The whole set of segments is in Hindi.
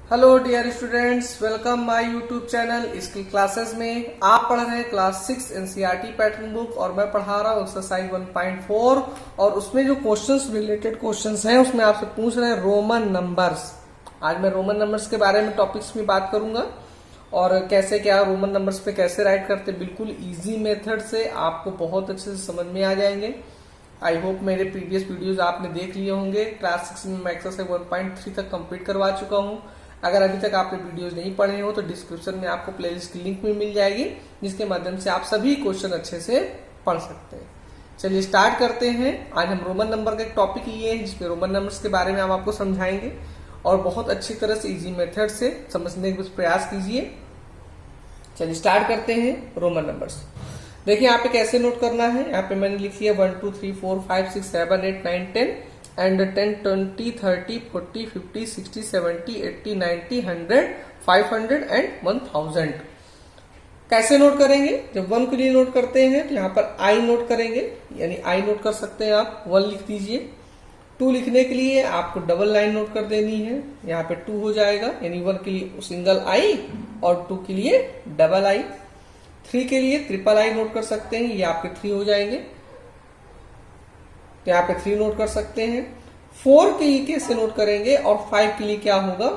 Hello dear students, welcome my YouTube channel skill classes में। आप पढ़ रहे हैं क्लास 6 एनसीईआरटी पैटर्न बुक और मैं पढ़ा रहा हूँ एक्सरसाइज 1.4 और उसमें जो क्वेश्चंस रिलेटेड क्वेश्चंस हैं उसमें आपसे पूछ रहे हैं रोमन नंबर्स। आज मैं रोमन नंबर्स के बारे में टॉपिक्स में बात करूंगा और कैसे क्या रोमन नंबर्स पे कैसे राइट करते, बिल्कुल इजी मेथड से आपको बहुत अच्छे से समझ में आ जाएंगे। आई होप मेरे प्रीवियस वीडियोस आपने देख लिए होंगे। क्लास 6 में मैं एक्सरसाइज 1.3 तक कंप्लीट करवा चुका हूँ। अगर अभी तक आपने वीडियोस नहीं पढ़े हो तो डिस्क्रिप्शन में आपको प्लेलिस्ट की लिंक भी मिल जाएगी, जिसके माध्यम से आप सभी क्वेश्चन अच्छे से पढ़ सकते हैं। चलिए स्टार्ट करते हैं। आज हम रोमन नंबर का एक टॉपिक लिए हैं जिसमें रोमन नंबर्स के बारे में हम आपको समझाएंगे और बहुत अच्छी तरह से इजी मेथड से समझने का प्रयास कीजिए। चलिए स्टार्ट करते हैं रोमन नंबर्स। देखिए यहाँ पे कैसे नोट करना है। यहाँ पे मैंने लिखी है 1 2 3 4 5 6 7 8 9 10 एंड 10 20 30 40 50 60 70 80 90 100 500 एंड 1000। कैसे नोट करेंगे? जब 1 के लिए नोट करते हैं तो यहाँ पर आई नोट करेंगे, यानी आई नोट कर सकते हैं आप, 1 लिख दीजिए। 2 लिखने के लिए आपको डबल लाइन नोट कर देनी है, यहाँ पे 2 हो जाएगा, यानी 1 के लिए सिंगल आई और 2 के लिए डबल आई। 3 के लिए ट्रिपल आई नोट कर सकते हैं, ये आपके 3 हो जाएंगे, तो यहाँ पे 3 नोट कर सकते हैं। 4 के लिए कैसे नोट करेंगे और 5 के लिए क्या होगा?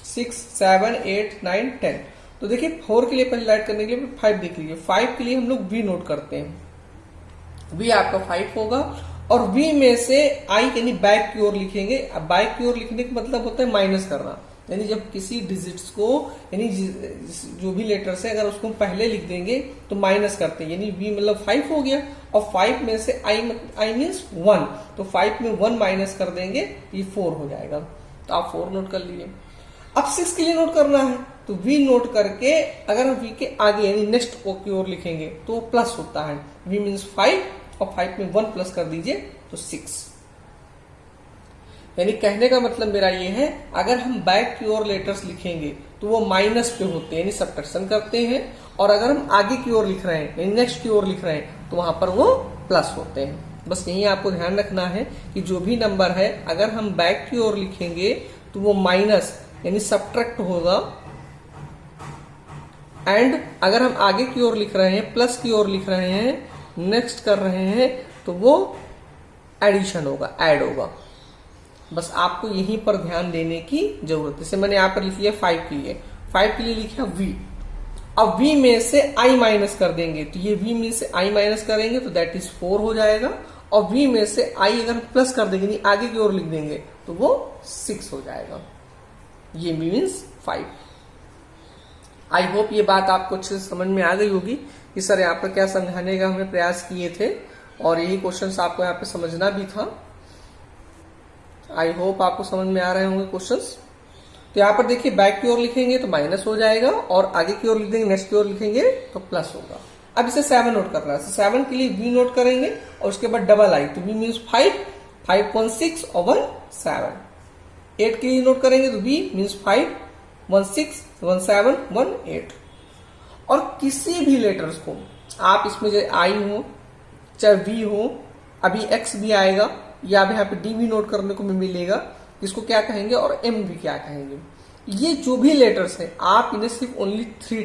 6 7 8 9 10। तो देखिए 4 के लिए पहले राइट करने के लिए 5 देख लीजिए। 5 के लिए हम लोग वी नोट करते हैं, वी आपका 5 होगा और वी में से आई यानी बैक की ओर लिखेंगे। अब बैक की ओर लिखने का मतलब होता है माइनस करना, यानी जब किसी डिजिट्स को, यानी जो भी लेटर्स है अगर उसको पहले लिख देंगे तो माइनस करते हैं, यानी v मतलब 5 हो गया और 5 में से i मीन्स 1, तो 5 में 1 माइनस कर देंगे, ये 4 हो जाएगा। तो आप 4 नोट कर लीजिए। अब 6 के लिए नोट करना है तो v नोट करके अगर हम v के आगे यानी नेक्स्ट ओ की ओर लिखेंगे तो वो प्लस होता है, v मीन्स 5 और 5 में 1 प्लस कर दीजिए तो 6। यानी कहने का मतलब मेरा ये है, अगर हम बैक की ओर लेटर्स लिखेंगे तो वो माइनस पे होते हैं, यानी सब्ट्रैक्शन करते हैं, और अगर हम आगे की ओर लिख रहे हैं यानी नेक्स्ट की ओर लिख रहे हैं तो वहां पर वो प्लस होते हैं। बस यही आपको ध्यान रखना है कि जो भी नंबर है अगर हम बैक की ओर लिखेंगे तो वो माइनस यानी सब्ट्रैक्ट होगा, एंड अगर हम आगे की ओर लिख रहे हैं, प्लस की ओर लिख रहे हैं, नेक्स्ट कर रहे हैं, तो वो एडिशन होगा, ऐड होगा। बस आपको यहीं पर ध्यान देने की जरूरत है। जैसे मैंने यहाँ पर लिख लिया 5 के लिए, 5 के लिए लिखा v। अब v में से i माइनस कर देंगे तो ये v में से i माइनस करेंगे तो दैट इज 4 हो जाएगा, और v में से i अगर प्लस कर देंगे यानी आगे की ओर लिख देंगे तो वो 6 हो जाएगा, ये मीन्स 5। आई होप ये बात आपको अच्छे से समझ में आ गई होगी कि सर यहाँ पर क्या समझाने का हमें प्रयास किए थे और यही क्वेश्चन आपको यहाँ पे समझना भी था। आई होप आपको समझ में आ रहे होंगे क्वेश्चंस। तो यहाँ पर देखिए बैक की ओर लिखेंगे तो माइनस हो जाएगा और आगे की ओर लिख देंगे, नेक्स्ट की ओर लिखेंगे तो प्लस होगा। अब इसे 7 नोट करना है, 7 के लिए v नोट करेंगे और उसके बाद डबल आई, तो v मीन्स 5, 5 1 6 और 1 7। 8 के लिए नोट करेंगे तो v मीन्स 5 1 6 1 7 1 8। और किसी भी लेटर्स को आप इसमें चाहे आई हो चाहे v हो, अभी x भी आएगा या अब यहाँ पे डी भी नोट करने को मिलेगा, इसको क्या कहेंगे और एम भी क्या कहेंगे। ये जो भी लेटर्स हैं आप इन्हें सिर्फ ओनली 3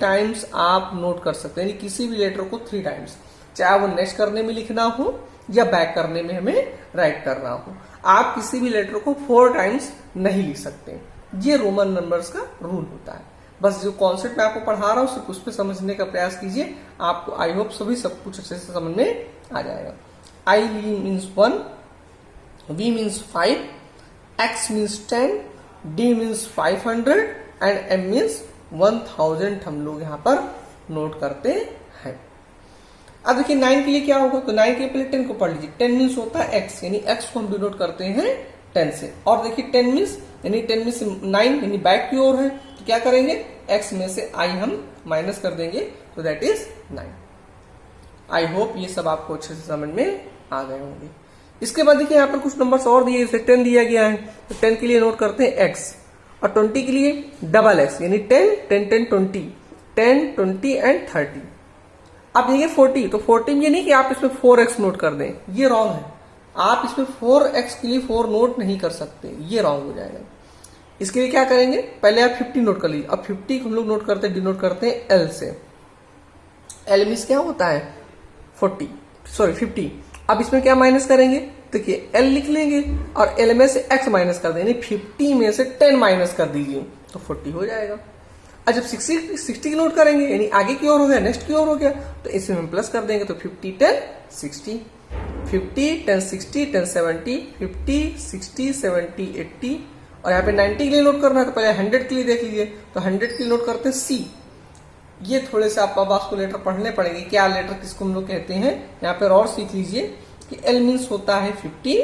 टाइम्स आप नोट कर सकते हैं, यानी किसी भी लेटर को 3 टाइम्स, चाहे वो नेक्स्ट करने में लिखना हो या बैक करने में हमें राइट करना हो। आप किसी भी लेटर को 4 टाइम्स नहीं लिख सकते, ये रोमन नंबर्स का रूल होता है। बस जो कॉन्सेप्ट मैं आपको पढ़ा रहा हूँ सिर्फ उस पर समझने का प्रयास कीजिए, आपको आई होप सभी सब कुछ अच्छे से समझ में आ जाएगा। I means 1, V means 5, X means 10, D means 500 and M means 1000 हम लोग यहाँ पर नोट करते हैं। अब देखिए 9 के लिए क्या होगा, तो 9 के लिए पहले 10 को पढ़ लीजिए। 10 मीन्स होता है X, यानी X को हम डिनोट करते हैं 10 से। और देखिए 10 मीन्स यानी 10 में से 9 यानी बैक की ओर है, तो क्या करेंगे X में से I हम माइनस कर देंगे तो दैट इज 9। आई होप ये सब आपको अच्छे से समझ में आ गए होंगे। इसके बाद देखिए यहाँ पर कुछ नंबर्स और दिए, जैसे 10 दिया गया है तो 10 के लिए नोट करते हैं x, और 20 के लिए डबल x, यानी 10 10 10 20 10 20 एंड 30। अब देखिए 40, तो 40 ये नहीं कि आप इसमें 4x नोट कर दें, ये रॉन्ग है। आप इसमें 4x के लिए 4 नोट नहीं कर सकते, ये रॉन्ग हो जाएगा। इसके लिए क्या करेंगे, पहले आप 50 नोट कर लीजिए। अब 50 को हम लोग नोट करते हैं, डिनोट करते हैं एल से। एल मीन्स क्या होता है 50। अब इसमें क्या माइनस करेंगे, देखिए एल लिख लेंगे और एल में से एक्स माइनस कर देंगे, 50 में से 10 माइनस कर दीजिए तो 40 हो जाएगा। अब जब 60 की नोट करेंगे यानी आगे की ओर हो गया, नेक्स्ट की ओर हो गया, तो इसमें हम प्लस कर देंगे तो 50 10 60, 50 10 60 10 70, 50 60 70 80, और यहाँ पे 90 के लिए नोट करना है तो पहले 100 के लिए देख लीजिए, तो 100 के लिए नोट करते हैं सी। ये थोड़े से आपको लेटर पढ़ने पड़ेंगे, क्या लेटर किसको हम लोग कहते हैं। यहाँ पे और सीख लीजिए कि एल मीन्स होता है 50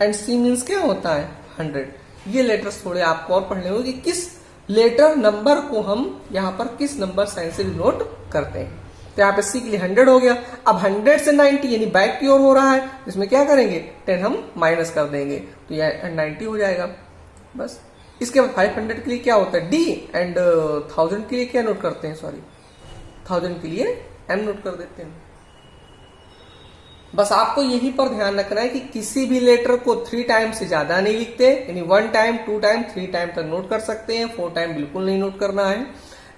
एंड सी मीन्स क्या होता है 100। ये लेटर्स थोड़े आपको और पढ़ने होंगे कि किस लेटर नंबर को हम यहाँ पर किस नंबर साइन से डिनोट करते हैं। तो यहाँ पे सी के लिए 100 हो गया। अब 100 से 90 यानी बैक की ओर हो रहा है, इसमें क्या करेंगे 10 हम माइनस कर देंगे तो यह 90 हो जाएगा बस। इसके बाद 500 के लिए क्या होता है डी, एंड 1000 के लिए क्या नोट करते हैं, सॉरी 1000 के लिए एम नोट कर देते हैं। बस आपको यही पर ध्यान रखना है कि किसी भी लेटर को 3 टाइम से ज्यादा नहीं लिखते, यानी 1 टाइम 2 टाइम 3 टाइम तक नोट कर सकते हैं, 4 टाइम बिल्कुल नहीं नोट करना है।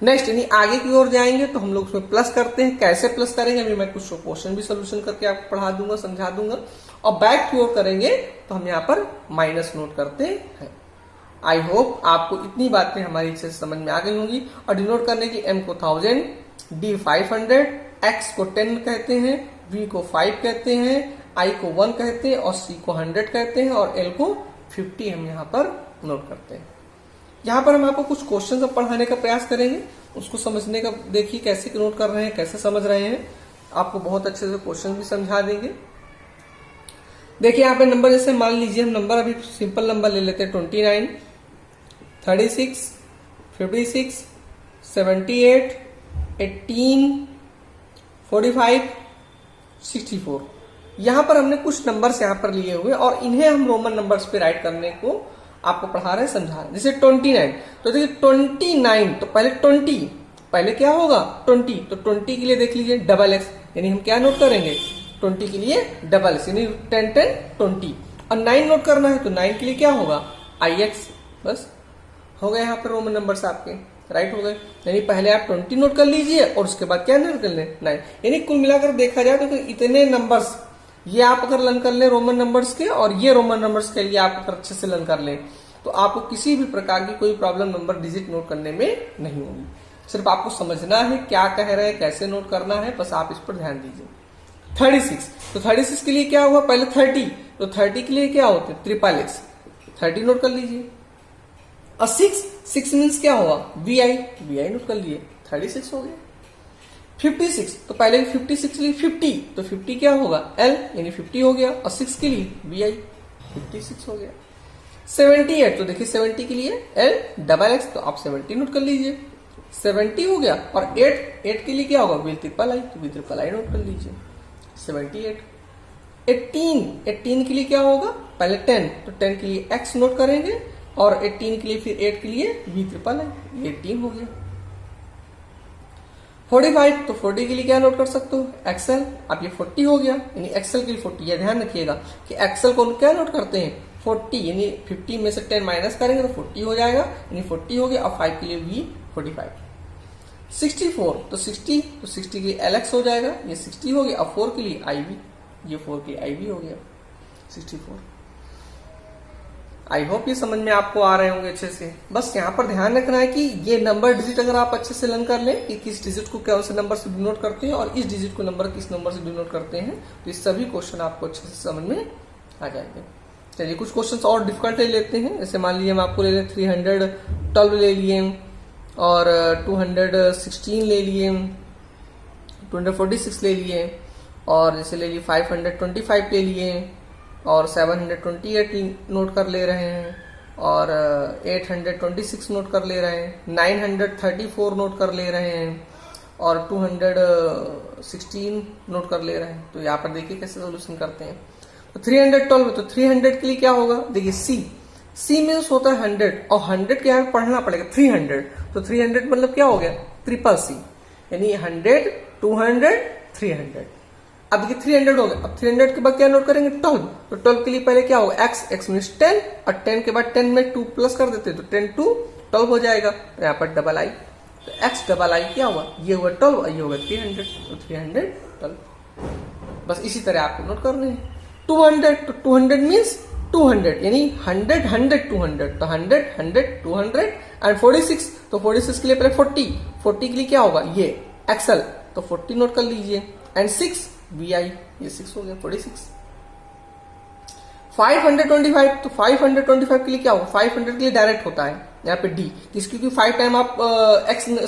नेक्स्ट यानी आगे की ओर जाएंगे तो हम लोग उसमें प्लस करते हैं। कैसे प्लस करेंगे अभी मैं कुछ क्वेश्चन भी सोल्यूशन करके आपको पढ़ा दूंगा, समझा दूंगा। और बैक की ओर करेंगे तो हम यहाँ पर माइनस नोट करते हैं। आई होप आपको इतनी बातें हमारी अच्छे से समझ में आ गई होंगी। और डिनोट करने की एम को 1000, डी 500, एक्स को 10 कहते हैं, वी को 5 कहते हैं, आई को 1 कहते हैं और सी को 100 कहते हैं और एल को 50 हम यहाँ पर नोट करते हैं। यहाँ पर हम आपको कुछ क्वेश्चन पढ़ाने का प्रयास करेंगे, उसको समझने का देखिए कैसे नोट कर रहे हैं, कैसे समझ रहे हैं। आपको बहुत अच्छे से क्वेश्चन भी समझा देंगे। देखिए यहाँ पे नंबर जैसे मान लीजिए हम नंबर अभी सिंपल नंबर ले लेते हैं 29, 36, 56, 78, 18, 45, 64। यहां पर हमने कुछ नंबर्स यहां पर लिए हुए और इन्हें हम रोमन नंबर्स पे राइट करने को आपको पढ़ा रहे हैं, समझा रहे हैं। जैसे 29, तो देखिए 29 तो पहले 20, पहले क्या होगा 20, तो 20 के लिए देख लीजिए डबल एक्स, यानी हम क्या नोट करेंगे 20 के लिए डबल एक्स, यानी 10 10 20। और 9 नोट करना है तो 9 के लिए क्या होगा आई एक्स। बस हो गए यहाँ पर रोमन नंबर्स आपके राइट हो गए। यानी पहले आप 20 नोट कर लीजिए और उसके बाद क्या नोट कर लें 9। यानी कुल मिलाकर देखा जाए तो इतने नंबर्स ये आप अगर लर्न कर ले रोमन नंबर्स के, और ये रोमन नंबर्स के लिए आप अगर अच्छे से लर्न कर लें तो आपको किसी भी प्रकार की कोई प्रॉब्लम नंबर डिजिट नोट करने में नहीं होगी। सिर्फ आपको समझना है क्या कह रहे हैं, कैसे नोट करना है, बस आप इस पर ध्यान दीजिए। 36, तो 36 के लिए क्या हुआ पहले 30, तो 30 के लिए क्या होते ट्रिपल एक्स, 30 नोट कर लीजिए। और 6 मीन्स क्या हुआ वी आई नोट कर लिए, 36 हो गया। 56, तो पहले 56 के लिए 50, तो 50 क्या होगा एल यानी 50 हो गया, और 6 के लिए वी आई 56 हो गया। 78, तो देखिए 70 के लिए एल डबल एक्स, तो आप 70 नोट कर लीजिए, 70 हो गया। और 8 के लिए क्या होगा वी ट्रिपल आई, तो वी ट्रिपल आई नोट कर लीजिए 78। 18 के लिए क्या होगा पहले 10, तो 10 के लिए एक्स नोट करेंगे और 18 के लिए फिर 8 के लिए वी ट्रिपल आई, 18 हो गया। 45, तो 40 के लिए क्या नोट कर सकते हो एक्सएल, अब ये 40 हो गया, यानी एक्सएल के लिए 40। यह ध्यान रखिएगा कि एक्सएल को क्या नोट करते हैं 40, यानी 50 में से 10 माइनस करेंगे तो 40 हो जाएगा, यानी 40 हो गया। और 5 के लिए वी 45। 64, तो 60 के लिए एलएक्स हो जाएगा, ये 60 हो गया। और 4 के लिए आईवी, ये 4 के लिए आईवी हो गया 64। आई होप ये समझ में आपको आ रहे होंगे अच्छे से। बस यहाँ पर ध्यान रखना है कि ये नंबर डिजिट अगर आप अच्छे से लर्न कर लें कि किस डिजिट को कौन से नंबर से डिनोट करते हैं और इस डिजिट को नंबर किस नंबर से डिनोट करते हैं, तो इस सभी क्वेश्चन आपको अच्छे से समझ में आ जाएंगे। चलिए कुछ क्वेश्चन और डिफिकल्ट ले लेते हैं। जैसे मान लीजिए हम आपको ले लें 312 ले लिए और 216 ले लिए, 246 ले लिए, और जैसे ले लिए 525 ले लिए, और 728 नोट कर ले रहे हैं, और 826 नोट कर ले रहे हैं, 934 नोट कर ले रहे हैं, और 216 नोट कर ले रहे हैं। तो यहाँ पर देखिए कैसे सोल्यूशन करते हैं। तो 312, तो 300 के लिए क्या होगा देखिए सी मीन्स होता है 100, और 100 के यहाँ पढ़ना पड़ेगा 300, तो 300 मतलब क्या हो गया ट्रिपल सी, यानी 100 200 300। अब देखिए 300 हो गया। अब 300 के बाद क्या नोट करेंगे 12, तो 12 के लिए पहले क्या होगा x मीन्स 10 और 10 के बाद 10 में 2 प्लस कर देते तो 10 2 12 हो जाएगा। तो यहाँ पर डबल आई, तो x डबल आई क्या हुआ, ये हुआ 12 और ये होगा 300, तो 312। बस इसी तरह आपको नोट करने हैं। 200, तो 200 मीन्स 200 यानी 100 100 200, तो 100 100 200 एंड 46, तो 46 के लिए पहले 40 के लिए क्या होगा ये एक्सल, तो 40 नोट कर लीजिए एंड 6 VI, ये 6 हो गया 46। 525, तो 525 के लिए क्या होगा, 500 के लिए डायरेक्ट होता है यहाँ पे D, क्योंकि 5 टाइम आप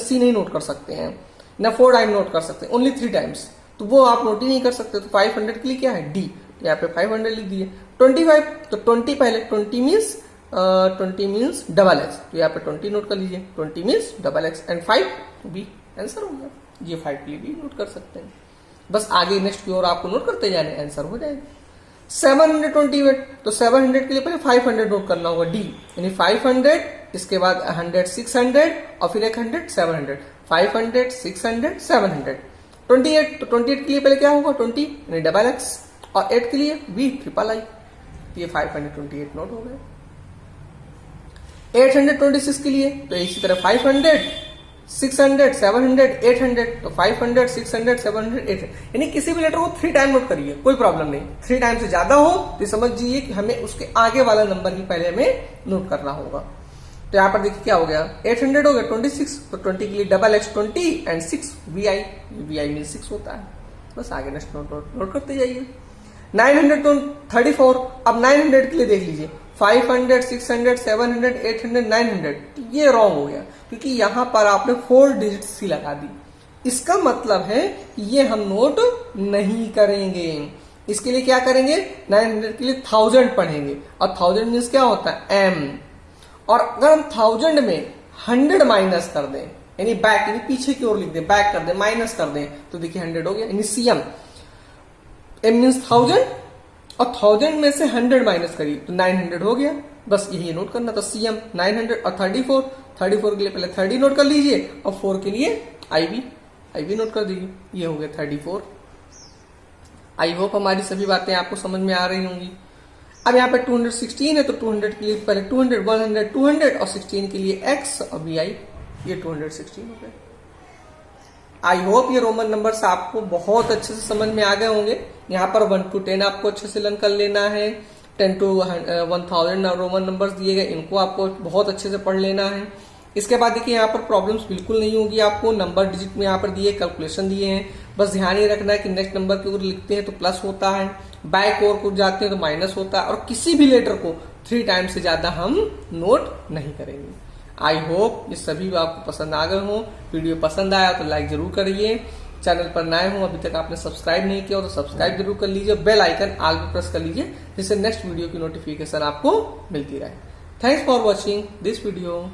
C नहीं नोट कर सकते हैं ना 4 टाइम नोट कर सकते हैं, ओनली 3 टाइम्स, तो वो आप नोट ही नहीं कर सकते। तो 500 के लिए क्या है D, तो यहाँ पे 500 लिख दिए। 25, तो 20 पहले 20 मीन्स डबल एक्स, तो यहाँ पे 20 नोट कर लीजिए, 20 मीन्स डबल एक्स एंड 5 भी आंसर हो गया। ये 5 के लिए भी नोट कर सकते हैं। बस आगे नेक्स्ट की ओर आपको नोट करते जाने, आंसर हो जाएगा। 728, तो 700 के लिए पहले 500 नोट करना होगा D, यानी 500 इसके बाद 100 600 और फिर 100 700, 500 600 700। 28, तो 28 के लिए पहले क्या होगा 20 यानी डबल एक्स और 8 के लिए V ट्रिपल आई, ये 528 नोट हो गए। 826 के लिए तो इसी तरह 500 600 700 800, तो 500 600 700 800, यानी किसी भी लेटर को 3 टाइम नोट करिए, कोई प्रॉब्लम नहीं। 3 टाइम से ज्यादा हो तो समझ जाइए कि हमें उसके आगे वाला नंबर ही पहले हमें नोट करना होगा। तो यहाँ पर देखिए क्या हो गया 800 हो गया 26, तो 20 के लिए double x 20 and 6 VI, VI mean 6 होता है। बस आगे नेक्स्ट नोट करते जाइए। 900 तो 34, अब 900 के लिए देख लीजिए 500 600 700 800 900, ये रॉन्ग हो गया क्योंकि यहां पर आपने 4 डिजिट्स ही लगा दी। इसका मतलब है कि ये हम नोट नहीं करेंगे। इसके लिए क्या करेंगे 900 के लिए 1000 पढ़ेंगे, और 1000 मीन्स क्या होता है M, और अगर हम 1000 में 100 माइनस कर दें यानी बैक यानी पीछे की ओर लिख दें, बैक कर दें माइनस कर दें, तो देखिए 100 हो गया यानी CM, M मीन्स 1000 और 1000 में से 100 माइनस करिए तो 900 हो गया। बस यही नोट करना था CM 900। और 34 के लिए पहले 30 नोट कर लीजिए और 4 के लिए IB नोट कर दीजिए, ये हो गया 34। आई होप हमारी सभी बातें आपको समझ में आ रही होंगी। अब यहाँ पे 216 है तो 200 के लिए पहले 200 100 200 और 16 के लिए X और VI, ये 216 हो गए। आई होप ये रोमन नंबर्स आपको बहुत अच्छे से समझ में आ गए होंगे। यहाँ पर 1 to 10 आपको अच्छे से लर्न कर लेना है, 10 to 1000 रोमन नंबर्स दिए गए, इनको आपको बहुत अच्छे से पढ़ लेना है। इसके बाद देखिए यहाँ पर प्रॉब्लम्स बिल्कुल नहीं होगी आपको, नंबर डिजिट में यहाँ पर दिए कैलकुलेशन दिए हैं, बस ध्यान ये रखना है कि नेक्स्ट नंबर की ओर लिखते हैं तो प्लस होता है, बैक ओर को जाते हैं तो माइनस होता है, और किसी भी लेटर को 3 टाइम से ज्यादा हम नोट नहीं करेंगे। आई होप ये सभी आपको पसंद आ गए हो। वीडियो पसंद आया तो लाइक जरूर करिए, चैनल पर नए हो अभी तक आपने सब्सक्राइब नहीं किया हो तो सब्सक्राइब जरूर कर लीजिए, बेल आइकन ऑल पे प्रेस कर लीजिए जिससे नेक्स्ट वीडियो की नोटिफिकेशन आपको मिलती रहे। Thanks for watching this video.